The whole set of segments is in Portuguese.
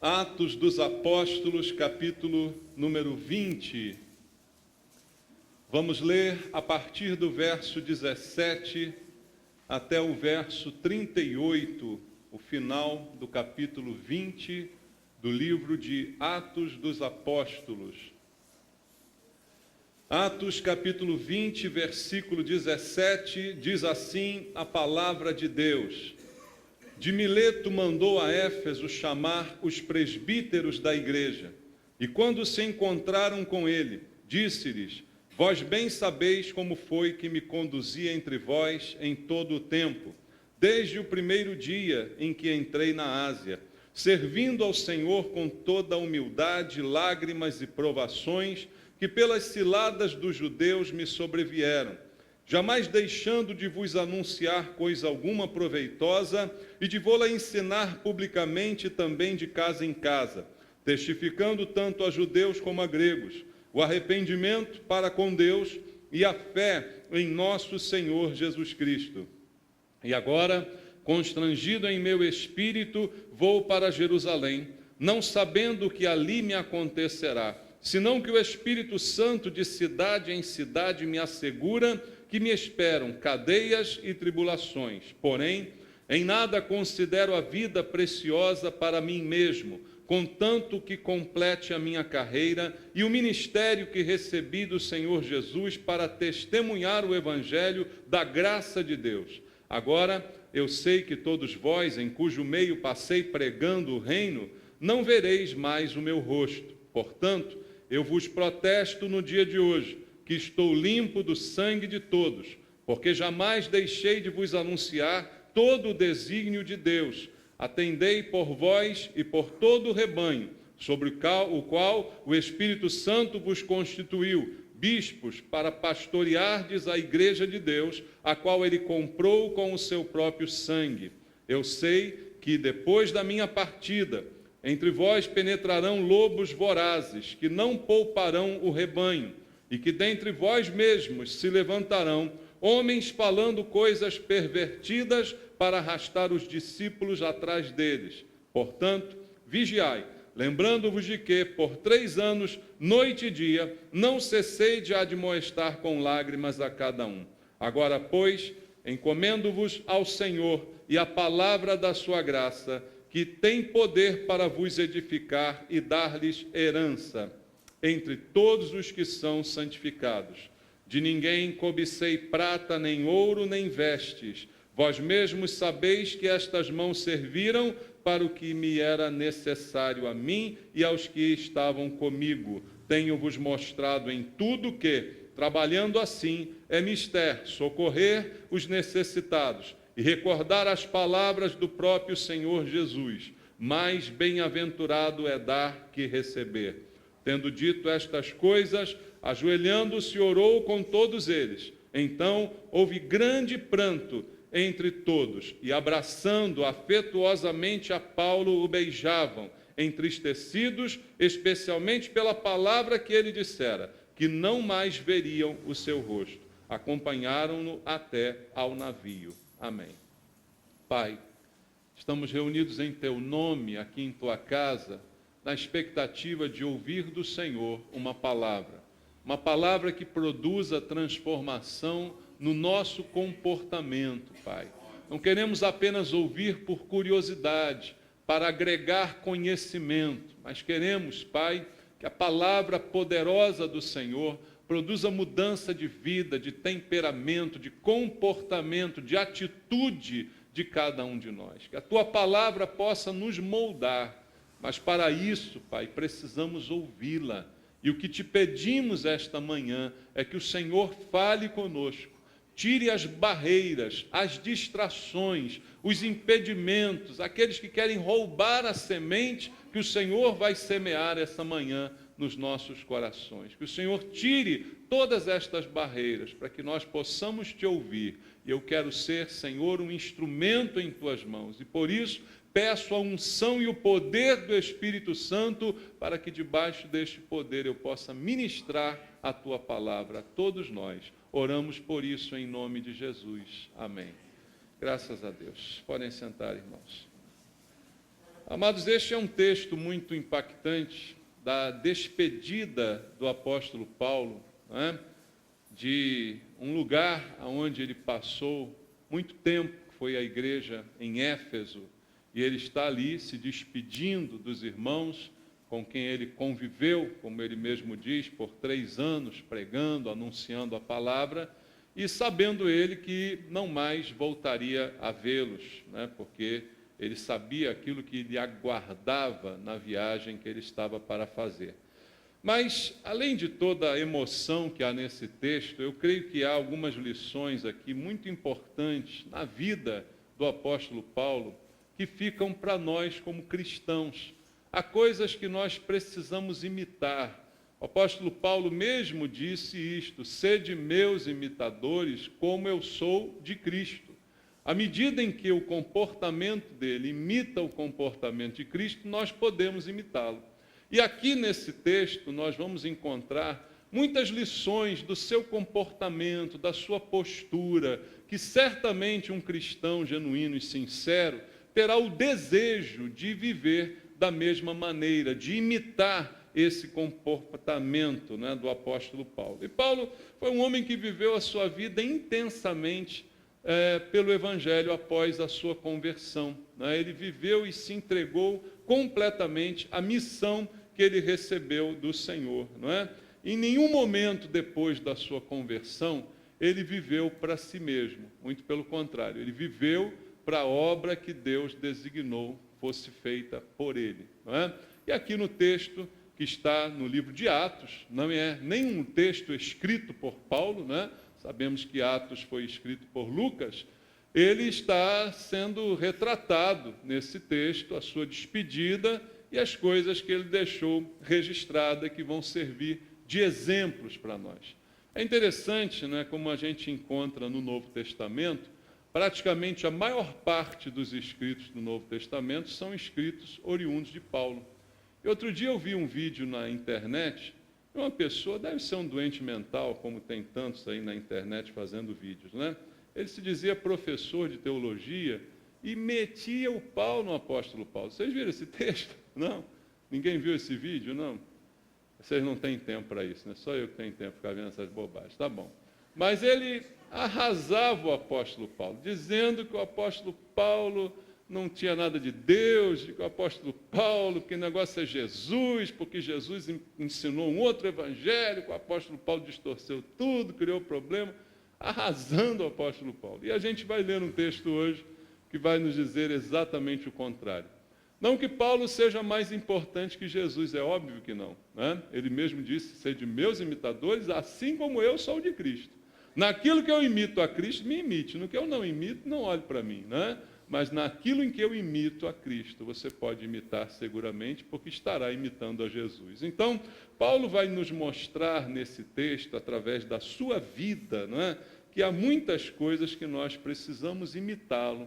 Atos dos Apóstolos, capítulo número 20. Vamos ler a partir do verso 17 até o verso 38, o final do capítulo 20 do livro de Atos dos Apóstolos. Atos capítulo 20, versículo 17, diz assim a palavra de Deus. De Mileto mandou a Éfeso chamar os presbíteros da igreja, e quando se encontraram com ele, disse-lhes: Vós bem sabeis como foi que me conduzi entre vós em todo o tempo, desde o primeiro dia em que entrei na Ásia, servindo ao Senhor com toda a humildade, lágrimas e provações, que pelas ciladas dos judeus me sobrevieram, jamais deixando de vos anunciar coisa alguma proveitosa e de vô-la ensinar publicamente também de casa em casa, testificando tanto a judeus como a gregos, o arrependimento para com Deus e a fé em nosso Senhor Jesus Cristo. E agora, constrangido em meu espírito, vou para Jerusalém, não sabendo o que ali me acontecerá, senão que o Espírito Santo de cidade em cidade me assegura que me esperam cadeias e tribulações. Porém, em nada considero a vida preciosa para mim mesmo, contanto que complete a minha carreira e o ministério que recebi do Senhor Jesus para testemunhar o evangelho da graça de Deus. Agora, eu sei que todos vós, em cujo meio passei pregando o reino, não vereis mais o meu rosto. Portanto, eu vos protesto no dia de hoje, que estou limpo do sangue de todos, porque jamais deixei de vos anunciar todo o desígnio de Deus. Atendei por vós e por todo o rebanho, sobre o qual o Espírito Santo vos constituiu, bispos, para pastoreardes a igreja de Deus, a qual ele comprou com o seu próprio sangue. Eu sei que depois da minha partida, entre vós penetrarão lobos vorazes, que não pouparão o rebanho, e que dentre vós mesmos se levantarão homens falando coisas pervertidas para arrastar os discípulos atrás deles. Portanto, vigiai, lembrando-vos de que, por 3 anos, noite e dia, não cessei de admoestar com lágrimas a cada um. Agora, pois, encomendo-vos ao Senhor e à palavra da sua graça, que tem poder para vos edificar e dar-lhes herança entre todos os que são santificados. De ninguém cobicei prata, nem ouro, nem vestes. Vós mesmos sabeis que estas mãos serviram para o que me era necessário a mim e aos que estavam comigo. Tenho-vos mostrado em tudo que, trabalhando assim, é mister socorrer os necessitados e recordar as palavras do próprio Senhor Jesus. Mais bem-aventurado é dar que receber. Tendo dito estas coisas, ajoelhando-se, orou com todos eles. Então houve grande pranto entre todos, e abraçando afetuosamente a Paulo, o beijavam, entristecidos, especialmente pela palavra que ele dissera, que não mais veriam o seu rosto. Acompanharam-no até ao navio. Amém. Pai, estamos reunidos em Teu nome, aqui em Tua casa, na expectativa de ouvir do Senhor uma palavra que produza transformação no nosso comportamento, Pai. Não queremos apenas ouvir por curiosidade, para agregar conhecimento, mas queremos, Pai, que a palavra poderosa do Senhor produza mudança de vida, de temperamento, de comportamento, de atitude de cada um de nós. Que a Tua palavra possa nos moldar, mas para isso, Pai, precisamos ouvi-la. E o que te pedimos esta manhã é que o Senhor fale conosco, tire as barreiras, as distrações, os impedimentos, aqueles que querem roubar a semente que o Senhor vai semear essa manhã nos nossos corações. Que o Senhor tire todas estas barreiras para que nós possamos te ouvir. E eu quero ser, Senhor, um instrumento em tuas mãos. E por isso, peço a unção e o poder do Espírito Santo para que debaixo deste poder eu possa ministrar a tua palavra a todos nós. Oramos por isso em nome de Jesus. Amém. Graças a Deus. Podem sentar, irmãos. Amados, este é um texto muito impactante da despedida do apóstolo Paulo, né, de um lugar onde ele passou muito tempo, que foi a igreja em Éfeso, e ele está ali se despedindo dos irmãos com quem ele conviveu, como ele mesmo diz, por 3 anos, pregando, anunciando a palavra, e sabendo ele que não mais voltaria a vê-los, né, porque ele sabia aquilo que lhe aguardava na viagem que ele estava para fazer. Mas, além de toda a emoção que há nesse texto, eu creio que há algumas lições aqui muito importantes na vida do apóstolo Paulo, que ficam para nós como cristãos. Há coisas que nós precisamos imitar. O apóstolo Paulo mesmo disse isto: sede meus imitadores, como eu sou de Cristo. À medida em que o comportamento dele imita o comportamento de Cristo, nós podemos imitá-lo. E aqui nesse texto nós vamos encontrar muitas lições do seu comportamento, da sua postura, que certamente um cristão genuíno e sincero terá o desejo de viver da mesma maneira, de imitar esse comportamento, né, do apóstolo Paulo. E Paulo foi um homem que viveu a sua vida intensamente pelo Evangelho após a sua conversão, né? Ele viveu e se entregou completamente à missão que ele recebeu do Senhor, não é? Em nenhum momento depois da sua conversão, ele viveu para si mesmo, muito pelo contrário, ele viveu para a obra que Deus designou fosse feita por ele, não é? E aqui no texto que está no livro de Atos, não é nenhum texto escrito por Paulo, né? Sabemos que Atos foi escrito por Lucas. Ele está sendo retratado nesse texto, a sua despedida e as coisas que ele deixou registradas que vão servir de exemplos para nós. É interessante, né, como a gente encontra no Novo Testamento, praticamente a maior parte dos escritos do Novo Testamento são escritos oriundos de Paulo. E outro dia eu vi um vídeo na internet de uma pessoa, deve ser um doente mental, como tem tantos aí na internet fazendo vídeos, né? Ele se dizia professor de teologia e metia o pau no apóstolo Paulo. Vocês viram esse texto? Não? Ninguém viu esse vídeo? Não? Vocês não têm tempo para isso, né? Só eu que tenho tempo para ficar vendo essas bobagens. Tá bom. Mas ele arrasava o apóstolo Paulo, dizendo que o apóstolo Paulo não tinha nada de Deus, que o apóstolo Paulo, que o negócio é Jesus, porque Jesus ensinou um outro evangelho, que o apóstolo Paulo distorceu tudo, criou problema, arrasando o apóstolo Paulo. E a gente vai ler um texto hoje que vai nos dizer exatamente o contrário. Não que Paulo seja mais importante que Jesus, é óbvio que não, né? Ele mesmo disse, sede meus imitadores, assim como eu sou de Cristo. Naquilo que eu imito a Cristo, me imite. No que eu não imito, não olhe para mim, né? Mas naquilo em que eu imito a Cristo, você pode imitar seguramente, porque estará imitando a Jesus. Então, Paulo vai nos mostrar nesse texto, através da sua vida, não é? Que há muitas coisas que nós precisamos imitá-lo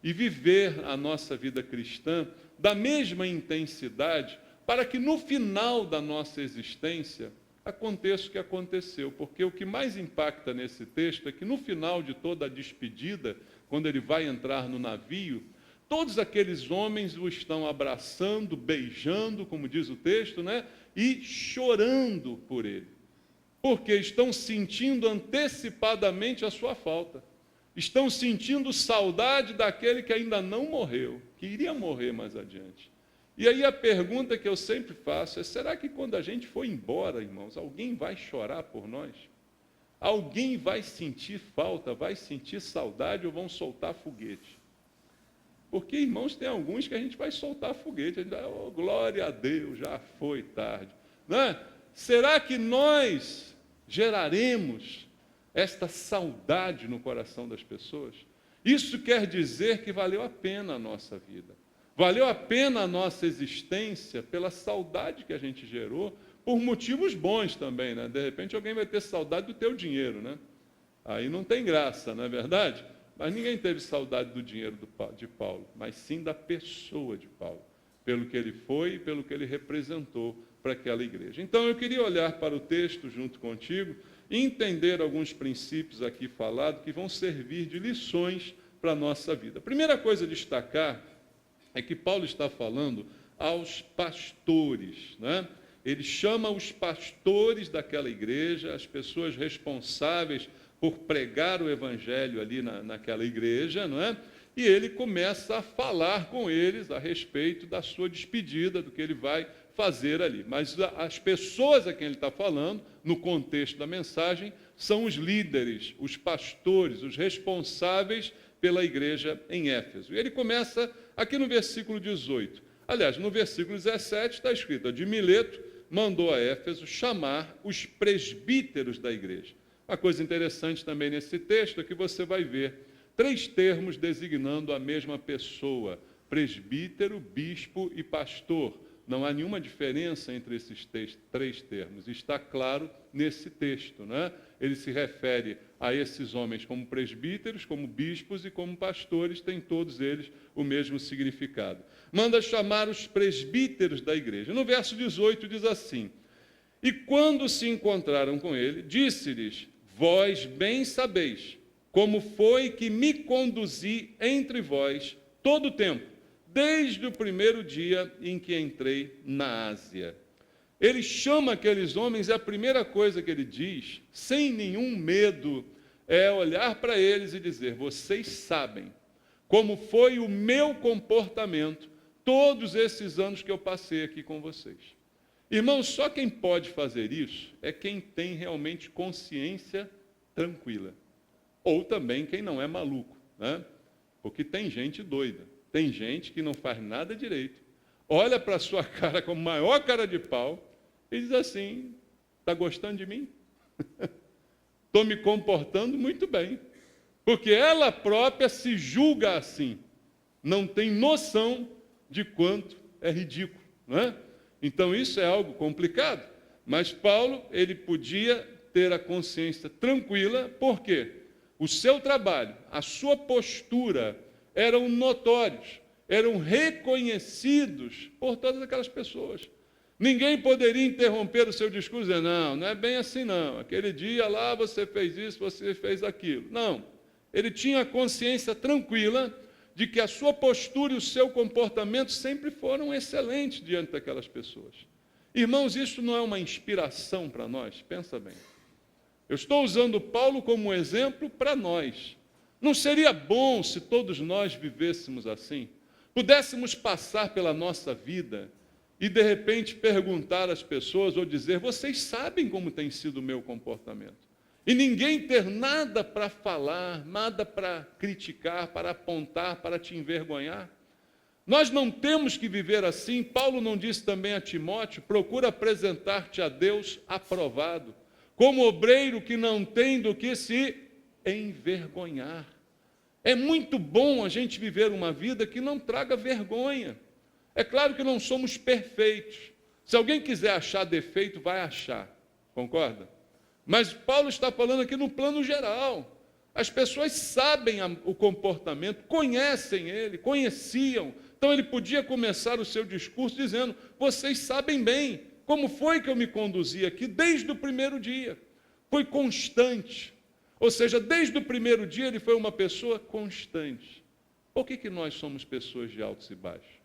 e viver a nossa vida cristã da mesma intensidade, para que no final da nossa existência aconteça o que aconteceu. Porque o que mais impacta nesse texto é que no final de toda a despedida, quando ele vai entrar no navio, todos aqueles homens o estão abraçando, beijando, como diz o texto, né? E chorando por ele, porque estão sentindo antecipadamente a sua falta, estão sentindo saudade daquele que ainda não morreu, que iria morrer mais adiante. E aí a pergunta que eu sempre faço é, será que quando a gente for embora, irmãos, alguém vai chorar por nós? Alguém vai sentir falta, vai sentir saudade ou vão soltar foguete? Porque, irmãos, tem alguns que a gente vai soltar foguete, a gente vai, oh, glória a Deus, já foi tarde. Não é? Será que nós geraremos esta saudade no coração das pessoas? Isso quer dizer que valeu a pena a nossa vida. Valeu a pena a nossa existência pela saudade que a gente gerou, por motivos bons também, né? De repente alguém vai ter saudade do teu dinheiro, né? Aí não tem graça, não é verdade? Mas ninguém teve saudade do dinheiro de Paulo, mas sim da pessoa de Paulo, pelo que ele foi e pelo que ele representou para aquela igreja. Então eu queria olhar para o texto junto contigo e entender alguns princípios aqui falados que vão servir de lições para a nossa vida. A primeira coisa a destacar é que Paulo está falando aos pastores, né? Ele chama os pastores daquela igreja, as pessoas responsáveis por pregar o evangelho ali naquela igreja, não é? E ele começa a falar com eles a respeito da sua despedida, do que ele vai fazer ali. Mas as pessoas a quem ele está falando, no contexto da mensagem, são os líderes, os pastores, os responsáveis pela igreja em Éfeso. E ele começa aqui no versículo 18. Aliás, no versículo 17 está escrito: de Mileto mandou a Éfeso chamar os presbíteros da igreja. Uma coisa interessante também nesse texto é que você vai ver 3 termos designando a mesma pessoa: presbítero, bispo e pastor. Não há nenhuma diferença entre esses 3 termos. Está claro nesse texto, né? Ele se refere a esses homens como presbíteros, como bispos e como pastores, têm todos eles o mesmo significado. Manda chamar os presbíteros da igreja. No verso 18 diz assim: e quando se encontraram com ele, disse-lhes: vós bem sabeis como foi que me conduzi entre vós todo o tempo, desde o primeiro dia em que entrei na Ásia. Ele chama aqueles homens e a primeira coisa que ele diz, sem nenhum medo, é olhar para eles e dizer: vocês sabem como foi o meu comportamento todos esses anos que eu passei aqui com vocês. Irmãos, só quem pode fazer isso é quem tem realmente consciência tranquila. Ou também quem não é maluco, né? Porque tem gente doida, tem gente que não faz nada direito, olha para a sua cara com a maior cara de pau e diz assim: está gostando de mim? Estou me comportando muito bem. Porque ela própria se julga assim, não tem noção de quanto é ridículo, não é? Então isso é algo complicado, mas Paulo, ele podia ter a consciência tranquila, por quê? O seu trabalho, a sua postura eram notórios, eram reconhecidos por todas aquelas pessoas. Ninguém poderia interromper o seu discurso e dizer: não, não é bem assim não, aquele dia lá você fez isso, você fez aquilo. Não, ele tinha a consciência tranquila de que a sua postura e o seu comportamento sempre foram excelentes diante daquelas pessoas. Irmãos, isso não é uma inspiração para nós? Pensa bem. Eu estou usando Paulo como exemplo para nós. Não seria bom se todos nós vivêssemos assim? Pudéssemos passar pela nossa vida e, de repente, perguntar às pessoas ou dizer: vocês sabem como tem sido o meu comportamento. E ninguém ter nada para falar, nada para criticar, para apontar, para te envergonhar. Nós não temos que viver assim. Paulo não disse também a Timóteo: procura apresentar-te a Deus aprovado, como obreiro que não tem do que se envergonhar. É muito bom a gente viver uma vida que não traga vergonha. É claro que não somos perfeitos. Se alguém quiser achar defeito, vai achar. Concorda? Mas Paulo está falando aqui no plano geral. As pessoas sabem o comportamento, conhecem ele, conheciam. Então ele podia começar o seu discurso dizendo: vocês sabem bem como foi que eu me conduzi aqui desde o primeiro dia. Foi constante. Ou seja, desde o primeiro dia ele foi uma pessoa constante. Por que nós somos pessoas de altos e baixos?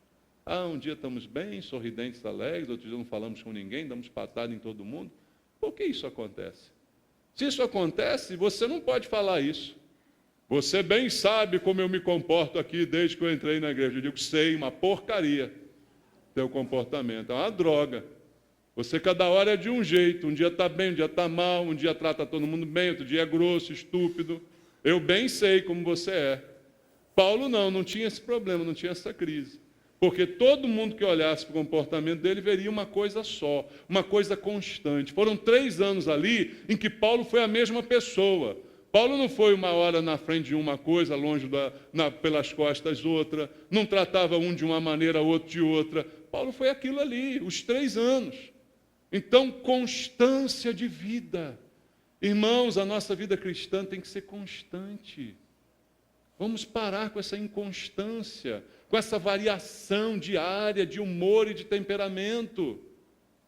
Um dia estamos bem, sorridentes, alegres, outro dia não falamos com ninguém, damos patada em todo mundo. Por que isso acontece? Se isso acontece, você não pode falar isso. Você bem sabe como eu me comporto aqui desde que eu entrei na igreja. Eu digo: sei, uma porcaria teu comportamento, é uma droga. Você cada hora é de um jeito, um dia está bem, um dia está mal, um dia trata todo mundo bem, outro dia é grosso, estúpido. Eu bem sei como você é. Paulo não tinha esse problema, não tinha essa crise. Porque todo mundo que olhasse para o comportamento dele veria uma coisa só, uma coisa constante. Foram 3 anos ali em que Paulo foi a mesma pessoa. Paulo não foi uma hora na frente de uma coisa, longe pelas costas outra, não tratava um de uma maneira, outro de outra. Paulo foi aquilo ali, os 3 anos. Então, constância de vida. Irmãos, a nossa vida cristã tem que ser constante. Vamos parar com essa inconstância, com essa variação diária de humor e de temperamento.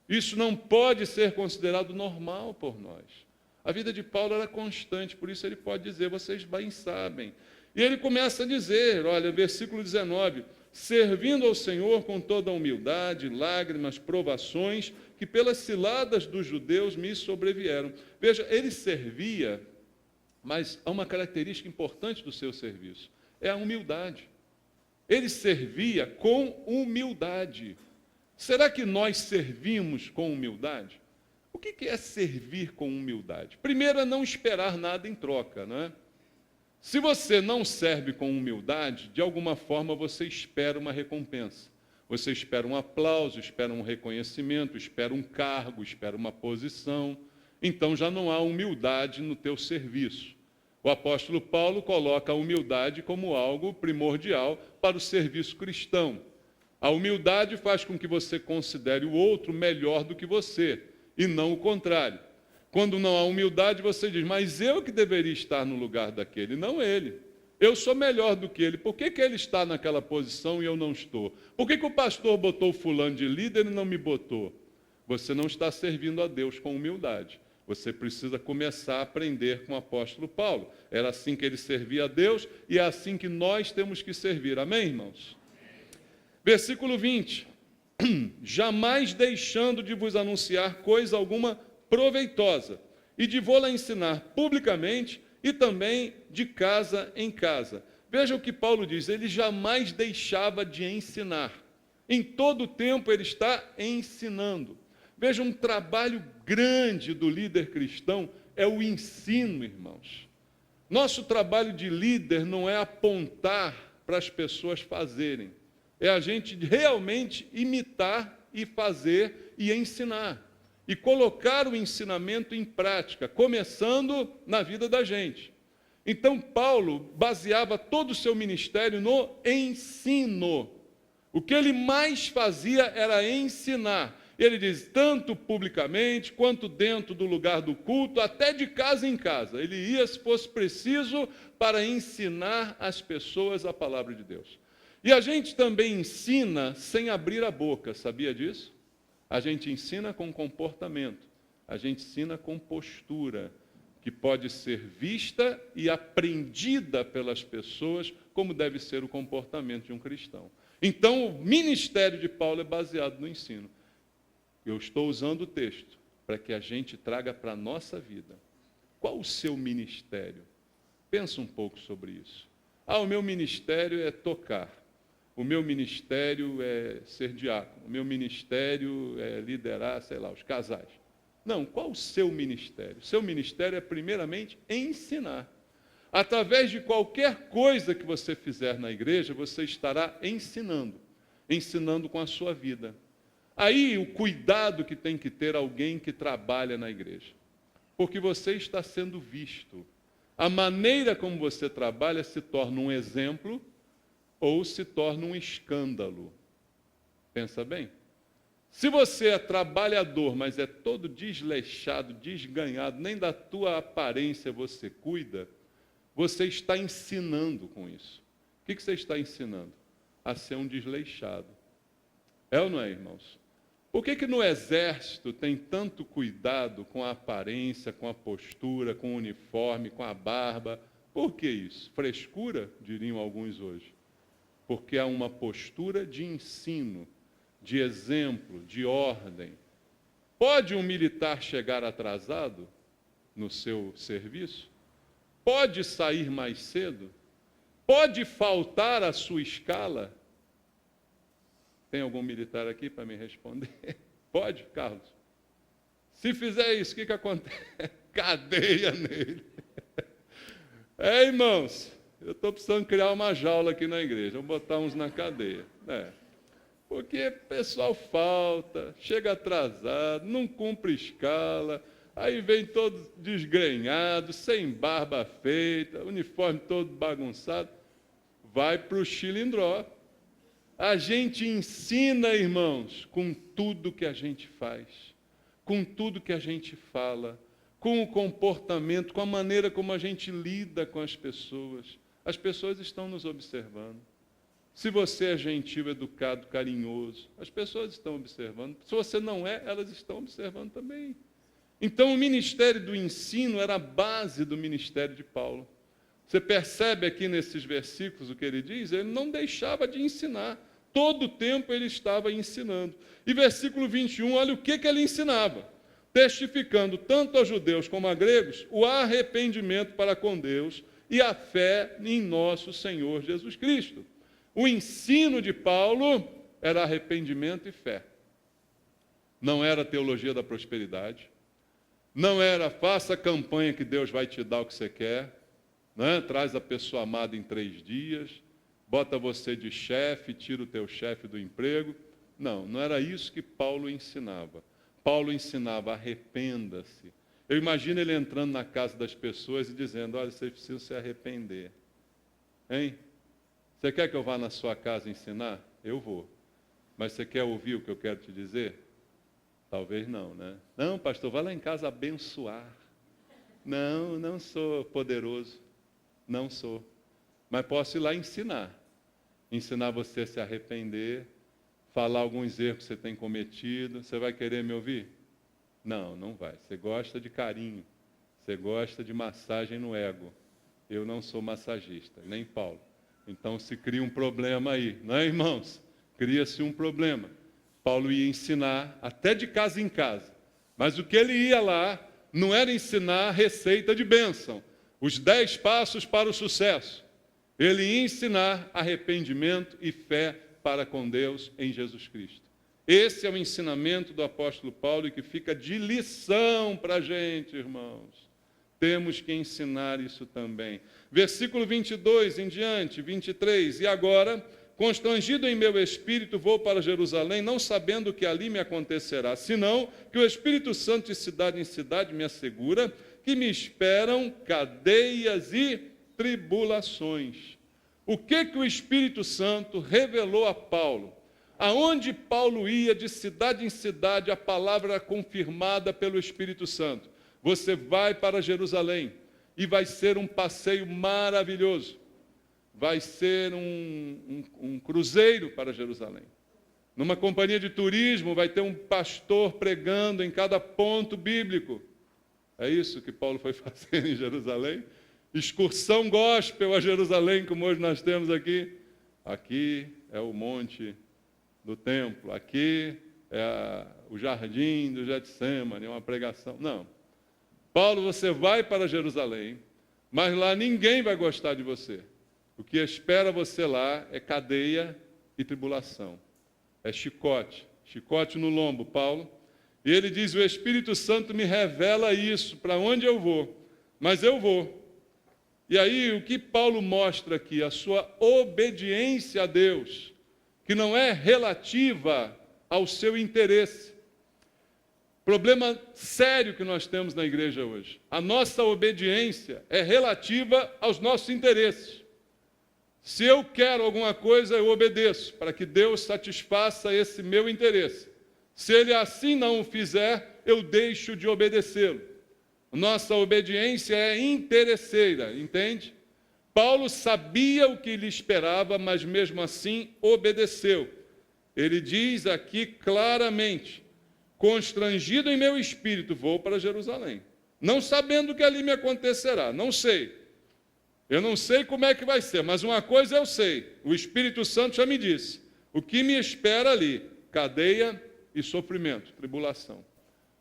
Isso não pode ser considerado normal por nós. A vida de Paulo era constante, por isso ele pode dizer: vocês bem sabem. E ele começa a dizer, olha, versículo 19: servindo ao Senhor com toda a humildade, lágrimas, provações, que pelas ciladas dos judeus me sobrevieram. Veja, ele servia, mas há uma característica importante do seu serviço, é a humildade. Ele servia com humildade. Será que nós servimos com humildade? O que é servir com humildade? Primeiro é não esperar nada em troca, não é? Se você não serve com humildade, de alguma forma você espera uma recompensa. Você espera um aplauso, espera um reconhecimento, espera um cargo, espera uma posição. Então já não há humildade no teu serviço. O apóstolo Paulo coloca a humildade como algo primordial para o serviço cristão. A humildade faz com que você considere o outro melhor do que você, e não o contrário. Quando não há humildade, você diz, mas eu que deveria estar no lugar daquele, não ele. Eu sou melhor do que ele. Por que ele está naquela posição e eu não estou? Por que o pastor botou fulano de líder e não me botou? Você não está servindo a Deus com humildade. Você precisa começar a aprender com o apóstolo Paulo. Era assim que ele servia a Deus e é assim que nós temos que servir. Amém, irmãos? Versículo 20. Jamais deixando de vos anunciar coisa alguma proveitosa, e de vô-la ensinar publicamente e também de casa em casa. Veja o que Paulo diz, ele jamais deixava de ensinar. Em todo o tempo ele está ensinando. Veja, um trabalho grande do líder cristão é o ensino, irmãos. Nosso trabalho de líder não é apontar para as pessoas fazerem, é a gente realmente imitar e fazer e ensinar. E colocar o ensinamento em prática, começando na vida da gente. Então, Paulo baseava todo o seu ministério no ensino. O que ele mais fazia era ensinar. Ele diz, tanto publicamente, quanto dentro do lugar do culto, até de casa em casa. Ele ia, se fosse preciso, para ensinar as pessoas a palavra de Deus. E a gente também ensina sem abrir a boca, sabia disso? A gente ensina com comportamento, a gente ensina com postura, que pode ser vista e aprendida pelas pessoas, como deve ser o comportamento de um cristão. Então, o ministério de Paulo é baseado no ensino. Eu estou usando o texto para que a gente traga para a nossa vida. Qual o seu ministério? Pensa um pouco sobre isso. O meu ministério é tocar. O meu ministério é ser diácono. O meu ministério é liderar, os casais. Não, qual o seu ministério? O seu ministério é, primeiramente, ensinar. Através de qualquer coisa que você fizer na igreja, você estará ensinando. Ensinando com a sua vida. Aí, o cuidado que tem que ter alguém que trabalha na igreja. Porque você está sendo visto. A maneira como você trabalha se torna um exemplo ou se torna um escândalo. Pensa bem. Se você é trabalhador, mas é todo desleixado, desganhado, nem da tua aparência você cuida, você está ensinando com isso. O que você está ensinando? A ser um desleixado. É ou não é, irmãos? Por que no exército tem tanto cuidado com a aparência, com a postura, com o uniforme, com a barba? Por que isso? Frescura, diriam alguns hoje. Porque há uma postura de ensino, de exemplo, de ordem. Pode um militar chegar atrasado no seu serviço? Pode sair mais cedo? Pode faltar a sua escala? Tem algum militar aqui para me responder? Pode, Carlos? Se fizer isso, o que acontece? Cadeia nele. Irmãos, eu estou precisando criar uma jaula aqui na igreja, vou botar uns na cadeia. Porque o pessoal falta, chega atrasado, não cumpre escala, aí vem todo desgrenhado, sem barba feita, uniforme todo bagunçado, vai para o chilindró. A gente ensina, irmãos, com tudo que a gente faz, com tudo que a gente fala, com o comportamento, com a maneira como a gente lida com as pessoas. As pessoas estão nos observando. Se você é gentil, educado, carinhoso, as pessoas estão observando. Se você não é, elas estão observando também. Então, o ministério do ensino era a base do ministério de Paulo. Você percebe aqui nesses versículos o que ele diz? Ele não deixava de ensinar. todo tempo ele estava ensinando. E versículo 21, olha o que ele ensinava. Testificando tanto a judeus como a gregos o arrependimento para com Deus e a fé em nosso Senhor Jesus Cristo. O ensino de Paulo era arrependimento e fé. Não era teologia da prosperidade. Não era faça campanha que Deus vai te dar o que você quer. Né? Traz a pessoa amada em 3 dias. Bota você de chefe, tira o teu chefe do emprego. Não, não era isso que Paulo ensinava. Paulo ensinava, arrependa-se. Eu imagino ele entrando na casa das pessoas e dizendo, olha, vocês precisam se arrepender. Hein? Você quer que eu vá na sua casa ensinar? Eu vou. Mas você quer ouvir o que eu quero te dizer? Talvez não, né? Não, pastor, vai lá em casa abençoar. Não, não sou poderoso. Não sou. Mas posso ir lá ensinar. Ensinar você a se arrepender, falar alguns erros que você tem cometido. Você vai querer me ouvir? Não, não vai. Você gosta de carinho. Você gosta de massagem no ego. Eu não sou massagista, nem Paulo. Então se cria um problema aí, não é, irmãos? Cria-se um problema. Paulo ia ensinar até de casa em casa. Mas o que ele ia lá não era ensinar receita de bênção. Os 10 passos para o sucesso. Ele ia ensinar arrependimento e fé para com Deus em Jesus Cristo. Esse é o ensinamento do apóstolo Paulo e que fica de lição para a gente, irmãos. Temos que ensinar isso também. Versículo 22 em diante, 23. E agora, constrangido em meu espírito, vou para Jerusalém, não sabendo o que ali me acontecerá, senão que o Espírito Santo de cidade em cidade me assegura que me esperam cadeias e tribulações. O que o Espírito Santo revelou a Paulo? Aonde Paulo ia, de cidade em cidade, a palavra era confirmada pelo Espírito Santo. Você vai para Jerusalém e vai ser um passeio maravilhoso. Vai ser um cruzeiro para Jerusalém. Numa companhia de turismo, vai ter um pastor pregando em cada ponto bíblico. É isso que Paulo foi fazer em Jerusalém? Excursão gospel a Jerusalém, como hoje nós temos aqui. Aqui é o monte do templo, aqui é o jardim do Getsemane, uma pregação. Não. Paulo, você vai para Jerusalém, mas lá ninguém vai gostar de você. O que espera você lá é cadeia e tribulação. É chicote, chicote no lombo, Paulo. E ele diz, o Espírito Santo me revela isso, para onde eu vou, mas eu vou. E aí, o que Paulo mostra aqui? A sua obediência a Deus, que não é relativa ao seu interesse. Problema sério que nós temos na igreja hoje. A nossa obediência é relativa aos nossos interesses. Se eu quero alguma coisa, eu obedeço, para que Deus satisfaça esse meu interesse. Se Ele assim não o fizer, eu deixo de obedecê-lo. Nossa obediência é interesseira, entende? Paulo sabia o que lhe esperava, mas mesmo assim obedeceu. Ele diz aqui claramente, constrangido em meu espírito, vou para Jerusalém. Não sabendo o que ali me acontecerá, não sei. Eu não sei como é que vai ser, mas uma coisa eu sei, o Espírito Santo já me disse, o que me espera ali, cadeia e sofrimento, tribulação.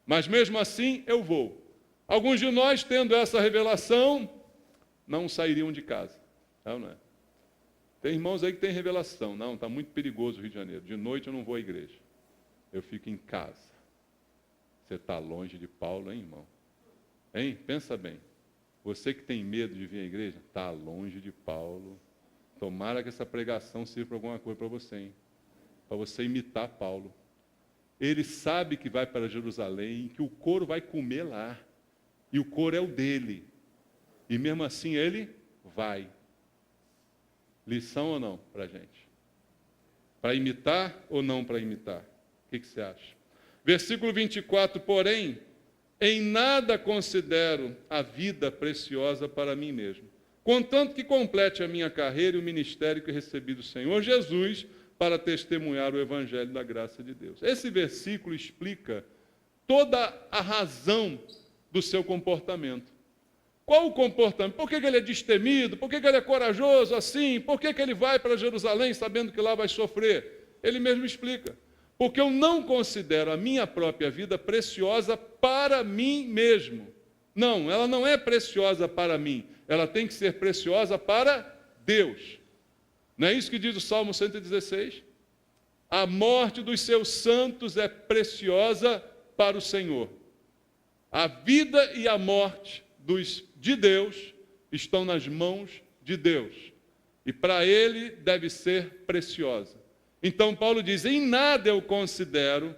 Mas mesmo assim eu vou. Alguns de nós, tendo essa revelação, não sairiam de casa. Não é? Tem irmãos aí que tem revelação. Não, está muito perigoso o Rio de Janeiro. De noite eu não vou à igreja. Eu fico em casa. Você está longe de Paulo, hein, irmão? Hein? Pensa bem. Você que tem medo de vir à igreja, está longe de Paulo. Tomara que essa pregação sirva para alguma coisa para você, hein? Para você imitar Paulo. Ele sabe que vai para Jerusalém, que o couro vai comer lá. E o couro é o dele. E mesmo assim ele vai. Lição ou não para a gente? Para imitar ou não para imitar? O que você acha? Versículo 24, porém, em nada considero a vida preciosa para mim mesmo, contanto que complete a minha carreira e o ministério que recebi do Senhor Jesus para testemunhar o evangelho da graça de Deus. Esse versículo explica toda a razão do seu comportamento. Qual o comportamento? Por que ele é destemido? Por que ele é corajoso assim? Por que ele vai para Jerusalém sabendo que lá vai sofrer? Ele mesmo explica. Porque eu não considero a minha própria vida preciosa para mim mesmo. Não, ela não é preciosa para mim. Ela tem que ser preciosa para Deus. Não é isso que diz o Salmo 116? A morte dos seus santos é preciosa para o Senhor. A vida e a morte de Deus estão nas mãos de Deus. E para Ele deve ser preciosa. Então Paulo diz, em nada eu considero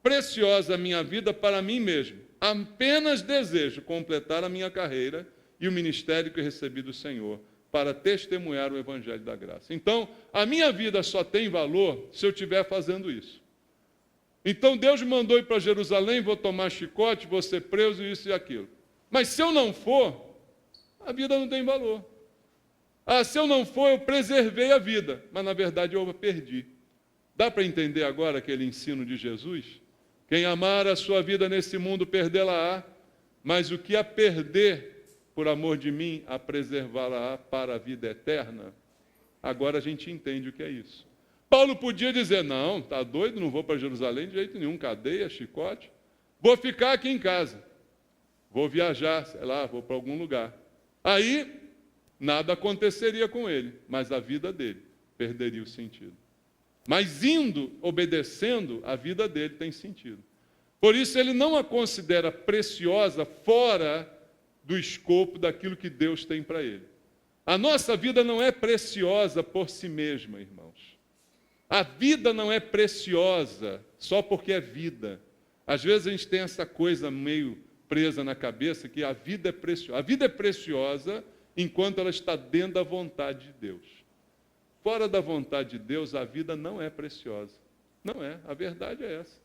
preciosa a minha vida para mim mesmo. Apenas desejo completar a minha carreira e o ministério que recebi do Senhor para testemunhar o Evangelho da Graça. Então, a minha vida só tem valor se eu estiver fazendo isso. Então, Deus me mandou ir para Jerusalém, vou tomar chicote, vou ser preso, isso e aquilo. Mas se eu não for, a vida não tem valor. Se eu não for, eu preservei a vida, mas na verdade eu a perdi. Dá para entender agora aquele ensino de Jesus? Quem amar a sua vida nesse mundo, perdê-la-á, mas o que a perder por amor de mim, a preservá-la para a vida eterna. Agora a gente entende o que é isso. Paulo podia dizer, não, está doido, não vou para Jerusalém de jeito nenhum, cadeia, chicote. Vou ficar aqui em casa. Vou viajar, sei lá, vou para algum lugar. Aí, nada aconteceria com ele, mas a vida dele perderia o sentido. Mas indo, obedecendo, a vida dele tem sentido. Por isso, ele não a considera preciosa fora do escopo daquilo que Deus tem para ele. A nossa vida não é preciosa por si mesma, irmãos. A vida não é preciosa só porque é vida. Às vezes a gente tem essa coisa meio presa na cabeça que a vida é preciosa. A vida é preciosa enquanto ela está dentro da vontade de Deus. Fora da vontade de Deus, a vida não é preciosa. Não é, a verdade é essa.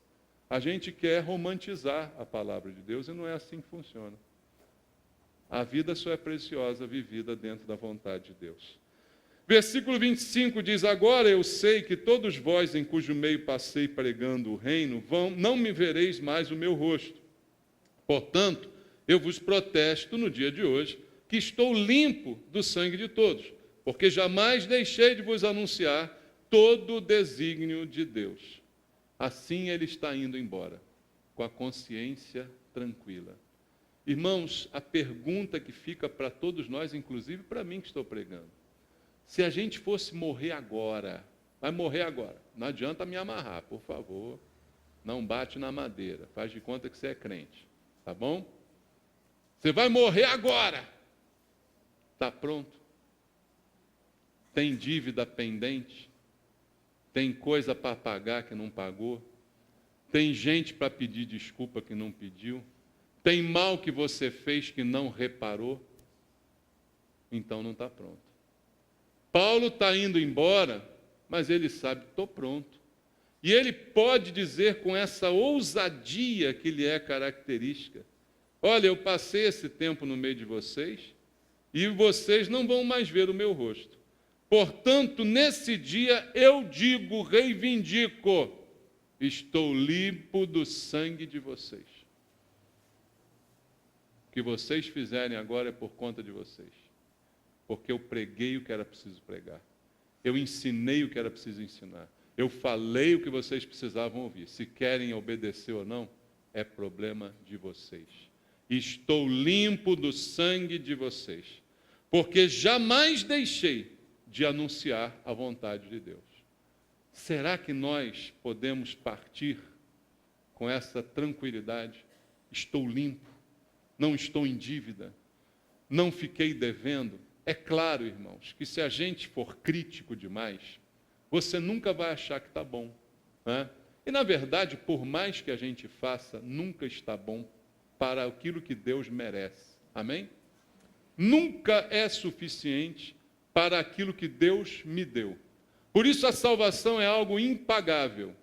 A gente quer romantizar a palavra de Deus e não é assim que funciona. A vida só é preciosa vivida dentro da vontade de Deus. Versículo 25 diz, agora eu sei que todos vós em cujo meio passei pregando o reino, não me vereis mais o meu rosto. Portanto, eu vos protesto no dia de hoje, que estou limpo do sangue de todos, porque jamais deixei de vos anunciar todo o desígnio de Deus. Assim ele está indo embora, com a consciência tranquila. Irmãos, a pergunta que fica para todos nós, inclusive para mim que estou pregando, se a gente fosse morrer agora, vai morrer agora, não adianta me amarrar, por favor, não bate na madeira, faz de conta que você é crente, tá bom? Você vai morrer agora, está pronto? Tem dívida pendente? Tem coisa para pagar que não pagou? Tem gente para pedir desculpa que não pediu? Tem mal que você fez que não reparou? Então não está pronto. Paulo está indo embora, mas ele sabe, estou pronto. E ele pode dizer com essa ousadia que lhe é característica, olha, eu passei esse tempo no meio de vocês, e vocês não vão mais ver o meu rosto. Portanto, nesse dia eu digo, reivindico, estou limpo do sangue de vocês. O que vocês fizerem agora é por conta de vocês. Porque eu preguei o que era preciso pregar. Eu ensinei o que era preciso ensinar. Eu falei o que vocês precisavam ouvir. Se querem obedecer ou não, é problema de vocês. Estou limpo do sangue de vocês. Porque jamais deixei de anunciar a vontade de Deus. Será que nós podemos partir com essa tranquilidade? Estou limpo. Não estou em dívida, não fiquei devendo. É claro, irmãos, que se a gente for crítico demais, você nunca vai achar que está bom. Né? E, na verdade, por mais que a gente faça, nunca está bom para aquilo que Deus merece. Amém? Nunca é suficiente para aquilo que Deus me deu. Por isso a salvação é algo impagável.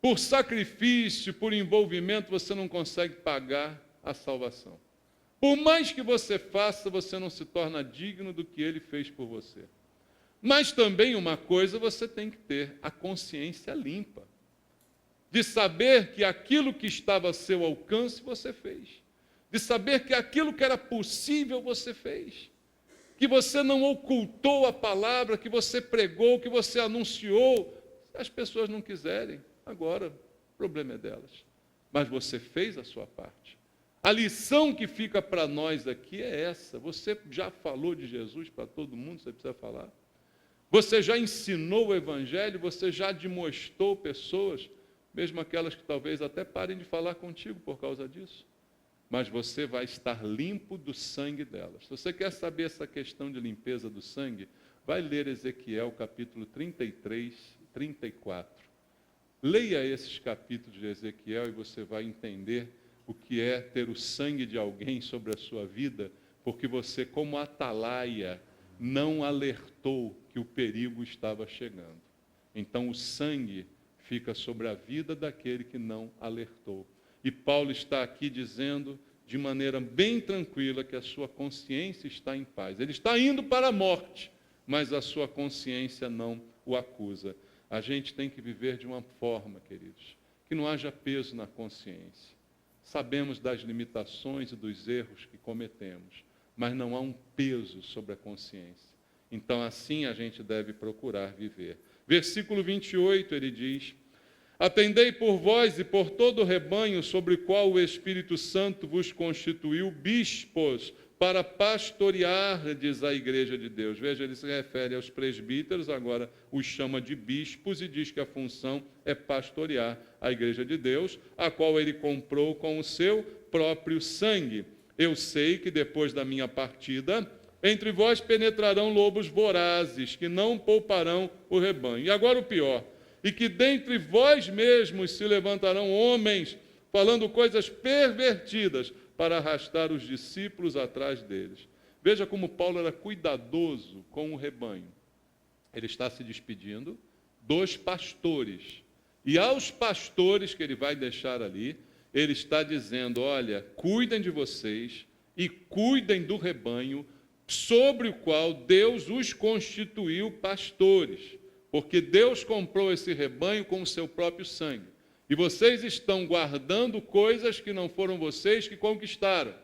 Por sacrifício, por envolvimento, você não consegue pagar a salvação. Por mais que você faça, você não se torna digno do que ele fez por você. Mas também uma coisa você tem que ter, a consciência limpa. De saber que aquilo que estava a seu alcance, você fez. De saber que aquilo que era possível, você fez. Que você não ocultou a palavra, que você pregou, que você anunciou, As pessoas não quiserem, agora o problema é delas. Mas você fez a sua parte. A lição que fica para nós aqui é essa. Você já falou de Jesus para todo mundo, você precisa falar. Você já ensinou o Evangelho, você já demonstrou pessoas, mesmo aquelas que talvez até parem de falar contigo por causa disso. Mas você vai estar limpo do sangue delas. Se você quer saber essa questão de limpeza do sangue, vai ler Ezequiel capítulo 33, 34. Leia esses capítulos de Ezequiel e você vai entender o que é ter o sangue de alguém sobre a sua vida, porque você, como atalaia, não alertou que o perigo estava chegando. Então o sangue fica sobre a vida daquele que não alertou. E Paulo está aqui dizendo, de maneira bem tranquila, que a sua consciência está em paz. Ele está indo para a morte, mas a sua consciência não o acusa. A gente tem que viver de uma forma, queridos, que não haja peso na consciência. Sabemos das limitações e dos erros que cometemos, mas não há um peso sobre a consciência. Então, assim a gente deve procurar viver. Versículo 28, ele diz: atendei por vós e por todo o rebanho sobre o qual o Espírito Santo vos constituiu bispos para pastoreardes a igreja de Deus. Veja, ele se refere aos presbíteros, agora os chama de bispos e diz que a função é pastorear a igreja de Deus, a qual ele comprou com o seu próprio sangue. Eu sei que depois da minha partida, entre vós penetrarão lobos vorazes, que não pouparão o rebanho. E agora o pior, e que dentre vós mesmos se levantarão homens, falando coisas pervertidas, para arrastar os discípulos atrás deles. Veja como Paulo era cuidadoso com o rebanho. Ele está se despedindo dos pastores. E aos pastores que ele vai deixar ali, ele está dizendo, olha, cuidem de vocês e cuidem do rebanho sobre o qual Deus os constituiu pastores. Porque Deus comprou esse rebanho com o seu próprio sangue. E vocês estão guardando coisas que não foram vocês que conquistaram,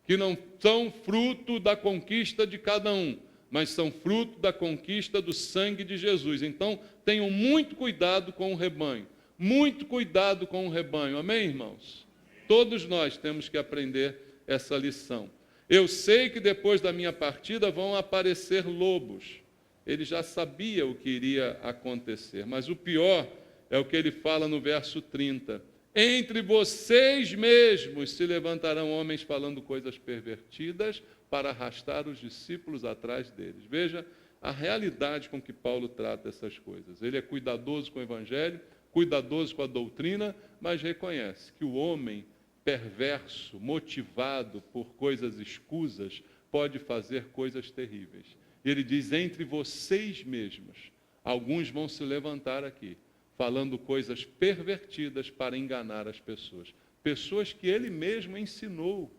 que não são fruto da conquista de cada um, mas são fruto da conquista do sangue de Jesus. Então, tenham muito cuidado com o rebanho, muito cuidado com o rebanho. Amém, irmãos? Todos nós temos que aprender essa lição. Eu sei que depois da minha partida vão aparecer lobos. Ele já sabia o que iria acontecer, mas o pior é o que ele fala no verso 30. Entre vocês mesmos se levantarão homens falando coisas pervertidas para arrastar os discípulos atrás deles. Veja a realidade com que Paulo trata essas coisas. Ele é cuidadoso com o Evangelho, cuidadoso com a doutrina, mas reconhece que o homem perverso, motivado por coisas escusas, pode fazer coisas terríveis. E ele diz, entre vocês mesmos, alguns vão se levantar aqui, falando coisas pervertidas para enganar as pessoas. Pessoas que ele mesmo ensinou,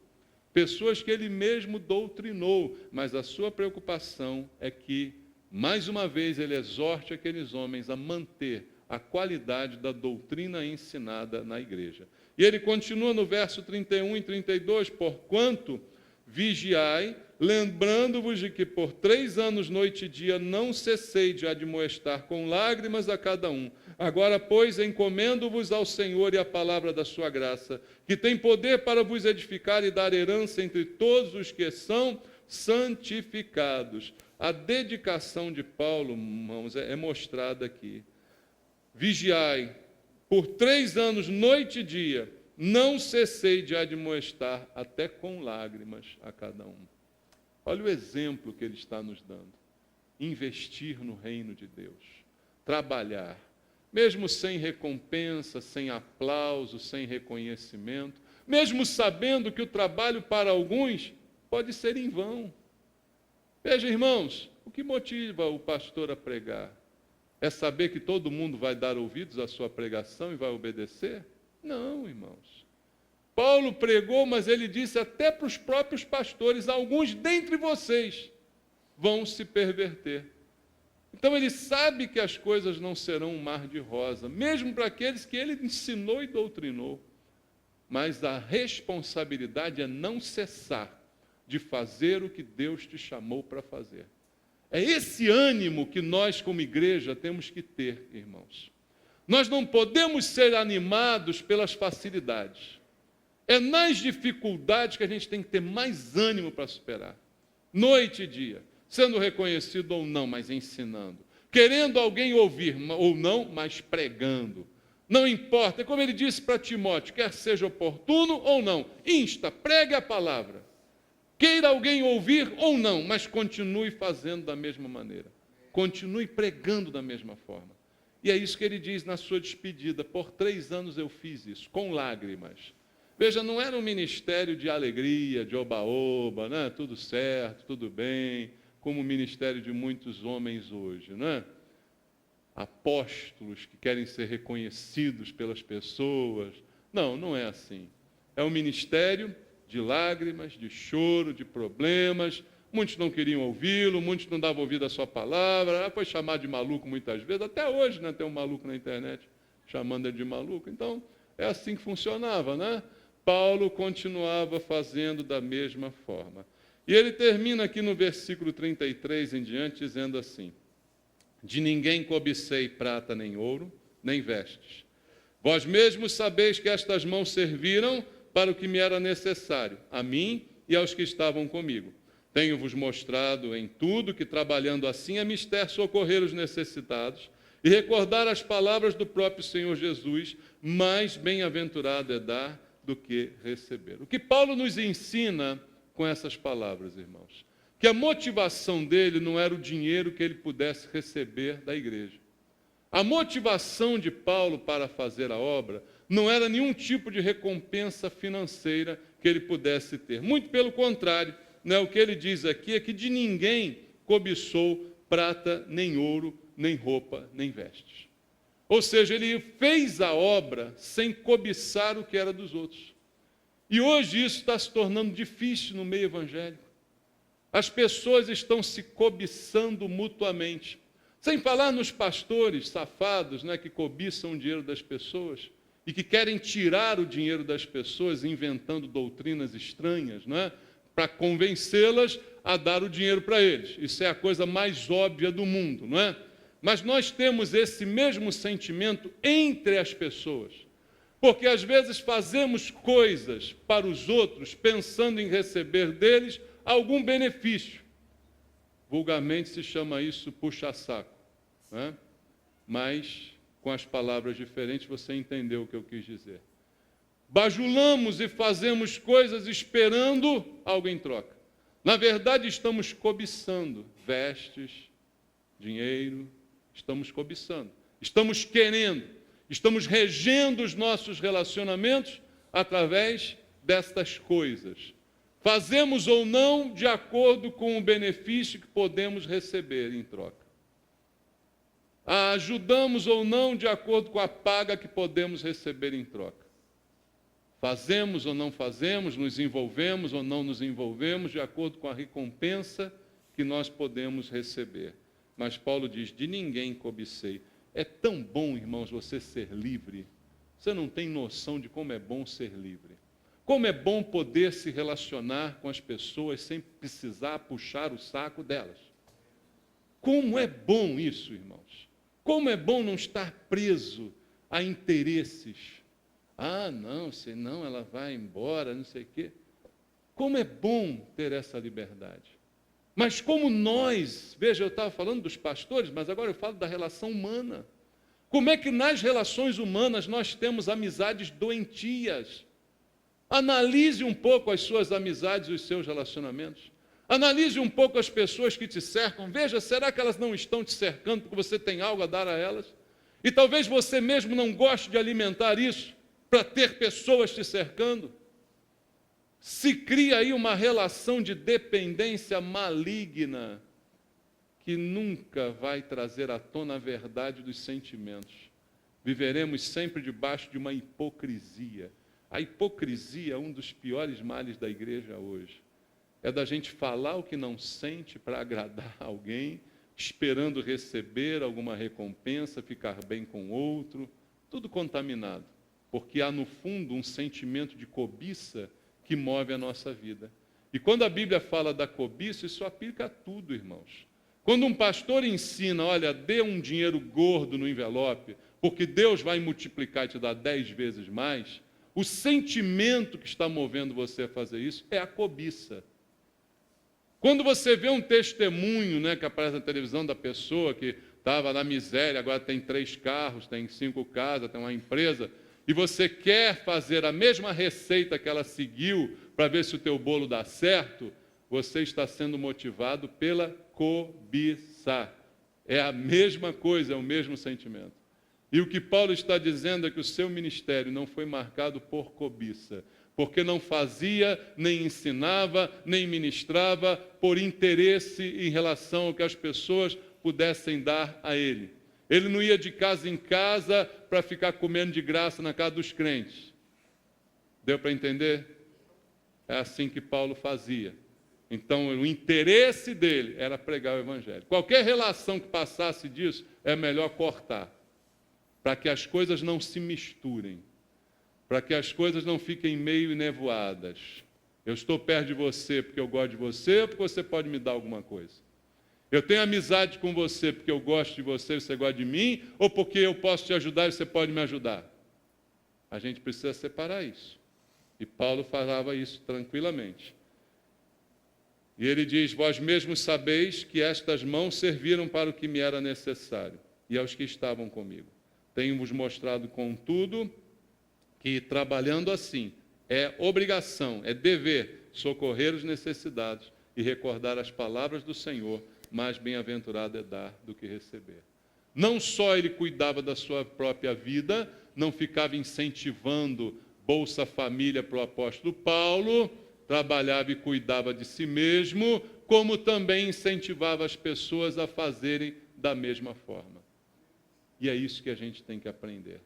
pessoas que ele mesmo doutrinou, mas a sua preocupação é que, mais uma vez, ele exorte aqueles homens a manter a qualidade da doutrina ensinada na igreja. E ele continua no verso 31 e 32, porquanto vigiai, lembrando-vos de que por 3 anos, noite e dia, não cessei de admoestar com lágrimas a cada um. Agora, pois, encomendo-vos ao Senhor e à palavra da sua graça, que tem poder para vos edificar e dar herança entre todos os que são santificados. A dedicação de Paulo, irmãos, é mostrada aqui. Vigiai, por 3 anos, noite e dia, não cessei de admoestar, até com lágrimas a cada um. Olha o exemplo que ele está nos dando. Investir no reino de Deus. Trabalhar. Mesmo sem recompensa, sem aplauso, sem reconhecimento. Mesmo sabendo que o trabalho para alguns pode ser em vão. Veja, irmãos, o que motiva o pastor a pregar? É saber que todo mundo vai dar ouvidos à sua pregação e vai obedecer? Não, irmãos. Paulo pregou, mas ele disse até para os próprios pastores, alguns dentre vocês vão se perverter. Então ele sabe que as coisas não serão um mar de rosa, mesmo para aqueles que ele ensinou e doutrinou. Mas a responsabilidade é não cessar de fazer o que Deus te chamou para fazer. É esse ânimo que nós, como igreja, temos que ter, irmãos. Nós não podemos ser animados pelas facilidades. É nas dificuldades que a gente tem que ter mais ânimo para superar. Noite e dia, sendo reconhecido ou não, mas ensinando. Querendo alguém ouvir ou não, mas pregando. Não importa, é como ele disse para Timóteo, quer seja oportuno ou não, insta, pregue a palavra. Queira alguém ouvir ou não, mas continue fazendo da mesma maneira. Continue pregando da mesma forma. E é isso que ele diz na sua despedida. Por 3 anos eu fiz isso, com lágrimas. Veja, não era um ministério de alegria, de oba-oba, né? Tudo certo, tudo bem, como o ministério de muitos homens hoje, né? Apóstolos que querem ser reconhecidos pelas pessoas. Não, não é assim. É um ministério de lágrimas, de choro, de problemas. Muitos não queriam ouvi-lo, muitos não davam ouvido à sua palavra. Foi chamado de maluco muitas vezes. Até hoje, né, tem um maluco na internet chamando ele de maluco. Então, é assim que funcionava, né? Paulo continuava fazendo da mesma forma. E ele termina aqui no versículo 33 em diante, dizendo assim: de ninguém cobicei prata nem ouro, nem vestes. Vós mesmos sabeis que estas mãos serviram para o que me era necessário, a mim e aos que estavam comigo. Tenho-vos mostrado em tudo que, trabalhando assim, é mister socorrer os necessitados e recordar as palavras do próprio Senhor Jesus, mais bem-aventurado é dar do que receber. O que Paulo nos ensina com essas palavras, irmãos? Que a motivação dele não era o dinheiro que ele pudesse receber da igreja. A motivação de Paulo para fazer a obra não era nenhum tipo de recompensa financeira que ele pudesse ter. Muito pelo contrário, né, o que ele diz aqui é que de ninguém cobiçou prata, nem ouro, nem roupa, nem vestes. Ou seja, ele fez a obra sem cobiçar o que era dos outros. E hoje isso está se tornando difícil no meio evangélico. As pessoas estão se cobiçando mutuamente. Sem falar nos pastores safados, né, que cobiçam o dinheiro das pessoas e que querem tirar o dinheiro das pessoas inventando doutrinas estranhas, né, para convencê-las a dar o dinheiro para eles. Isso é a coisa mais óbvia do mundo, não é? Mas nós temos esse mesmo sentimento entre as pessoas. Porque às vezes fazemos coisas para os outros pensando em receber deles algum benefício. Vulgarmente se chama isso puxa-saco, né? Mas com as palavras diferentes você entendeu o que eu quis dizer. Bajulamos e fazemos coisas esperando algo em troca. Na verdade, estamos cobiçando vestes, dinheiro, estamos cobiçando, estamos querendo, estamos regendo os nossos relacionamentos através destas coisas. Fazemos ou não de acordo com o benefício que podemos receber em troca. Ajudamos ou não de acordo com a paga que podemos receber em troca. Fazemos ou não fazemos, nos envolvemos ou não nos envolvemos de acordo com a recompensa que nós podemos receber. Mas Paulo diz, de ninguém cobicei. É tão bom, irmãos, você ser livre. Você não tem noção de como é bom ser livre. Como é bom poder se relacionar com as pessoas sem precisar puxar o saco delas. Como é bom isso, irmãos. Como é bom não estar preso a interesses. Ah, não, senão ela vai embora, não sei o quê. Como é bom ter essa liberdade. Mas como nós, veja, eu estava falando dos pastores, mas agora eu falo da relação humana. Como é que nas relações humanas nós temos amizades doentias? Analise um pouco as suas amizades e os seus relacionamentos. Analise um pouco as pessoas que te cercam. Veja, será que elas não estão te cercando porque você tem algo a dar a elas? E talvez você mesmo não goste de alimentar isso para ter pessoas te cercando. Se cria aí uma relação de dependência maligna que nunca vai trazer à tona a verdade dos sentimentos. Viveremos sempre debaixo de uma hipocrisia. A hipocrisia é um dos piores males da igreja hoje. É da gente falar o que não sente para agradar alguém, esperando receber alguma recompensa, ficar bem com outro, tudo contaminado. Porque há no fundo um sentimento de cobiça que move a nossa vida. E quando a Bíblia fala da cobiça, isso aplica a tudo, irmãos. Quando um pastor ensina, olha, dê um dinheiro gordo no envelope, porque Deus vai multiplicar e te dar 10 vezes mais, o sentimento que está movendo você a fazer isso é a cobiça. Quando você vê um testemunho, né, que aparece na televisão da pessoa que estava na miséria, agora tem 3 carros, tem 5 casas, tem uma empresa, e você quer fazer a mesma receita que ela seguiu para ver se o teu bolo dá certo, você está sendo motivado pela cobiça. É a mesma coisa, é o mesmo sentimento. E o que Paulo está dizendo é que o seu ministério não foi marcado por cobiça, porque não fazia, nem ensinava, nem ministrava por interesse em relação ao que as pessoas pudessem dar a ele. Ele não ia de casa em casa para ficar comendo de graça na casa dos crentes. Deu para entender? É assim que Paulo fazia. Então, o interesse dele era pregar o evangelho. Qualquer relação que passasse disso, é melhor cortar, para que as coisas não se misturem, para que as coisas não fiquem meio nevoadas. Eu estou perto de você porque eu gosto de você ou porque você pode me dar alguma coisa? Eu tenho amizade com você porque eu gosto de você e você gosta de mim, ou porque eu posso te ajudar e você pode me ajudar? A gente precisa separar isso. E Paulo falava isso tranquilamente. E ele diz: vós mesmos sabeis que estas mãos serviram para o que me era necessário, e aos que estavam comigo. Tenho-vos mostrado, contudo, que trabalhando assim, é obrigação, é dever, socorrer os necessitados e recordar as palavras do Senhor, mais bem-aventurado é dar do que receber. Não só ele cuidava da sua própria vida, não ficava incentivando Bolsa Família para o apóstolo Paulo, trabalhava e cuidava de si mesmo, como também incentivava as pessoas a fazerem da mesma forma. E é isso que a gente tem que aprender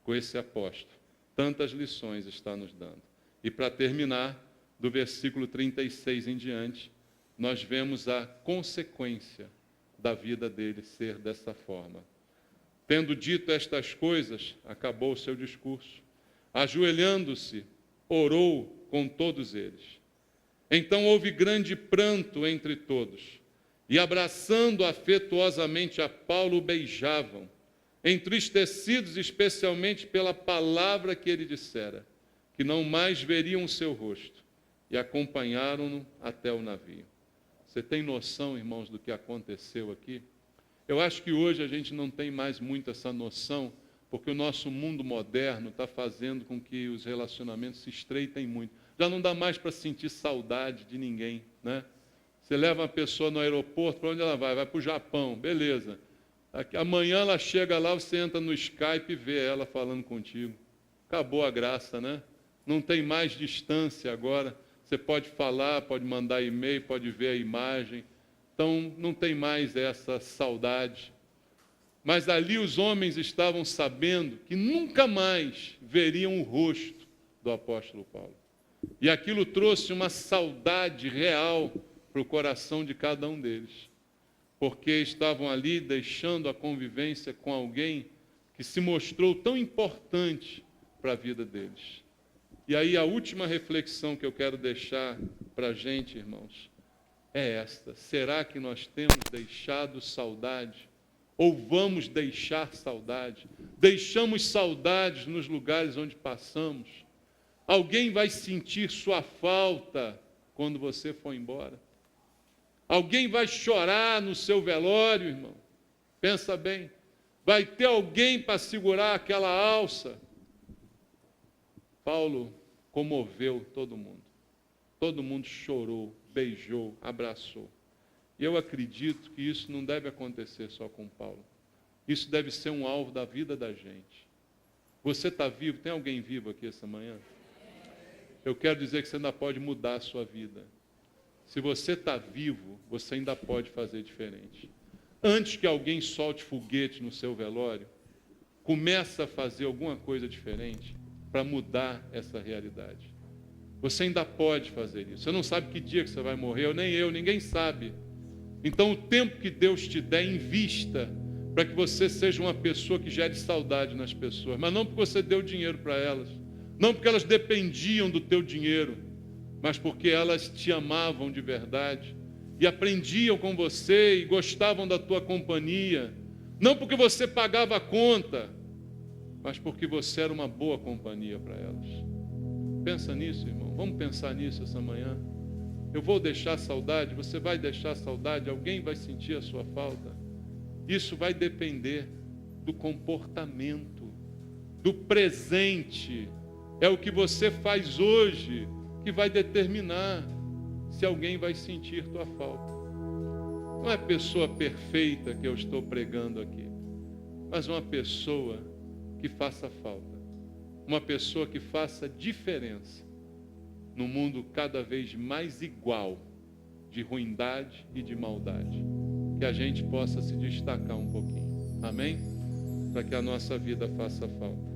com esse apóstolo. Tantas lições está nos dando. E para terminar, do versículo 36 em diante, nós vemos a consequência da vida dele ser dessa forma. Tendo dito estas coisas, acabou o seu discurso. Ajoelhando-se, orou com todos eles. Então houve grande pranto entre todos, e abraçando afetuosamente a Paulo, o beijavam, entristecidos especialmente pela palavra que ele dissera, que não mais veriam o seu rosto, e acompanharam-no até o navio. Você tem noção, irmãos, do que aconteceu aqui? Eu acho que hoje a gente não tem mais muito essa noção, porque o nosso mundo moderno está fazendo com que os relacionamentos se estreitem muito. Já não dá mais para sentir saudade de ninguém, né? Você leva uma pessoa no aeroporto, para onde ela vai? Vai para o Japão, beleza. Amanhã ela chega lá, você entra no Skype e vê ela falando contigo. Acabou a graça, né? Não tem mais distância agora. Você pode falar, pode mandar e-mail, pode ver a imagem. Então, não tem mais essa saudade. Mas ali os homens estavam sabendo que nunca mais veriam o rosto do apóstolo Paulo. E aquilo trouxe uma saudade real para o coração de cada um deles. Porque estavam ali deixando a convivência com alguém que se mostrou tão importante para a vida deles. E aí a última reflexão que eu quero deixar para a gente, irmãos, é esta. Será que nós temos deixado saudade? Ou vamos deixar saudade? Deixamos saudades nos lugares onde passamos? Alguém vai sentir sua falta quando você for embora? Alguém vai chorar no seu velório, irmão? Pensa bem. Vai ter alguém para segurar aquela alça? Paulo comoveu todo mundo. Todo mundo chorou, beijou, abraçou. E eu acredito que isso não deve acontecer só com Paulo. Isso deve ser um alvo da vida da gente. Você está vivo? Tem alguém vivo aqui essa manhã? Eu quero dizer que você ainda pode mudar a sua vida. Se você está vivo, você ainda pode fazer diferente. Antes que alguém solte foguete no seu velório, começa a fazer alguma coisa diferente para mudar essa realidade. Você ainda pode fazer isso. Você não sabe que dia que você vai morrer, nem eu, ninguém sabe. Então, o tempo que Deus te der, invista para que você seja uma pessoa que gere saudade nas pessoas. Mas não porque você deu dinheiro para elas, não porque elas dependiam do teu dinheiro, mas porque elas te amavam de verdade e aprendiam com você e gostavam da tua companhia. Não porque você pagava a conta, mas porque você era uma boa companhia para elas. Pensa nisso, irmão. Vamos pensar nisso essa manhã. Eu vou deixar saudade, você vai deixar saudade, alguém vai sentir a sua falta. Isso vai depender do comportamento, do presente. É o que você faz hoje que vai determinar se alguém vai sentir tua falta. Não é pessoa perfeita que eu estou pregando aqui, mas uma pessoa que faça falta. Uma pessoa que faça diferença no mundo cada vez mais igual de ruindade e de maldade. Que a gente possa se destacar um pouquinho. Amém? Para que a nossa vida faça falta.